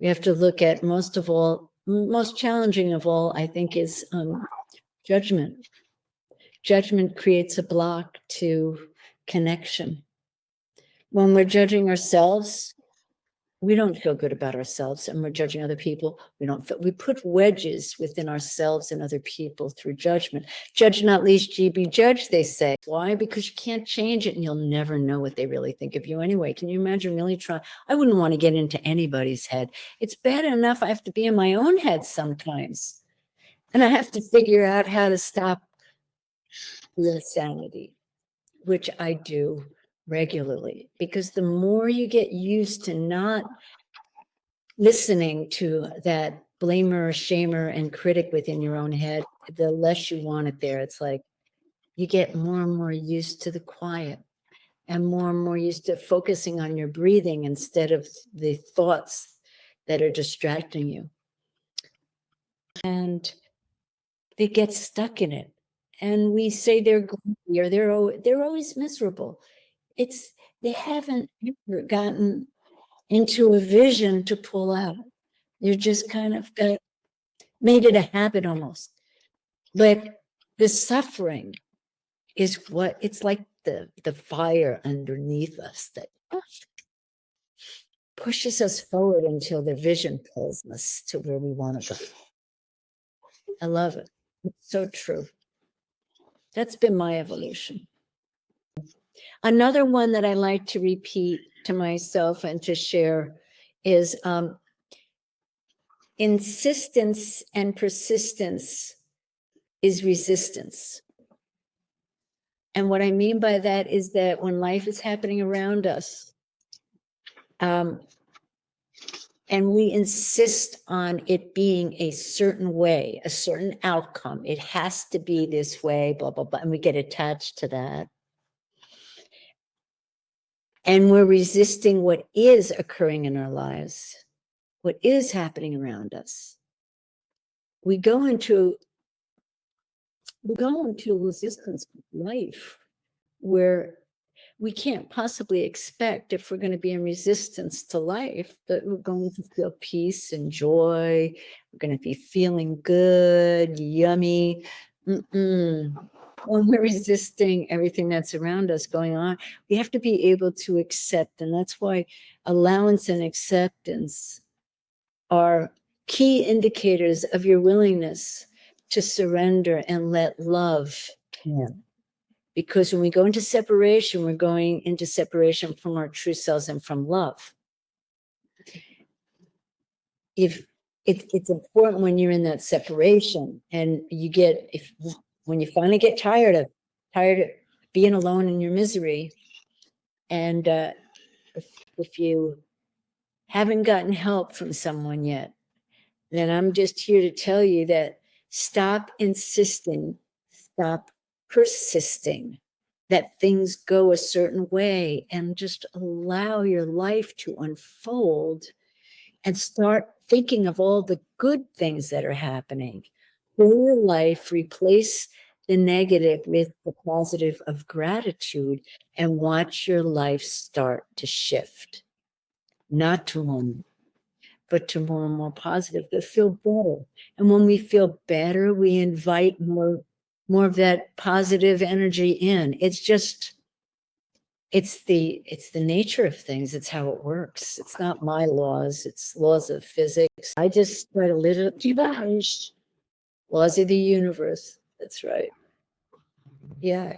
We have to look at most challenging of all, I think, is judgment. Judgment creates a block to connection. When we're judging ourselves, we don't feel good about ourselves, and we're judging other people. We put wedges within ourselves and other people through judgment. Judge not least ye be judged, they say. Why? Because you can't change it, and you'll never know what they really think of you anyway. Can you imagine really trying? I wouldn't want to get into anybody's head. It's bad enough I have to be in my own head sometimes, and I have to figure out how to stop the insanity, which I do regularly, because the more you get used to not listening to that blamer, shamer, and critic within your own head, the less you want it there. It's like you get more and more used to the quiet and more used to focusing on your breathing instead of the thoughts that are distracting you. And they get stuck in it. And we say they're grumpy or they're always miserable. They haven't ever gotten into a vision to pull out. You're just kind of made it a habit almost. But the suffering is what it's like, the fire underneath us that pushes us forward until the vision pulls us to where we want to go. I love it. It's so true. That's been my evolution. Another one that I like to repeat to myself and to share is insistence and persistence is resistance. And what I mean by that is that when life is happening around us, and we insist on it being a certain way, a certain outcome, it has to be this way, blah, blah, blah, and we get attached to that. And we're resisting what is occurring in our lives, what is happening around us. We go into resistance with life where we can't possibly expect, if we're going to be in resistance to life, that we're going to feel peace and joy. We're going to be feeling good, yummy. When we're resisting everything that's around us going on, we have to be able to accept. And that's why allowance and acceptance are key indicators of your willingness to surrender and let love in. Because when we go into separation, we're going into separation from our true selves and from love. If it's important when you're in that separation and when you finally get tired of being alone in your misery, and if you haven't gotten help from someone yet, then I'm just here to tell you that stop insisting, stop persisting that things go a certain way, and just allow your life to unfold and start thinking of all the good things that are happening. For your life, replace the negative with the positive of gratitude and watch your life start to shift. Not to one, but to more and more positive, that feel better. And when we feel better, we invite more of that positive energy in. It's the nature of things. It's how it works. It's not my laws. It's laws of physics. I just try to live it to laws of the universe. That's right. Yeah.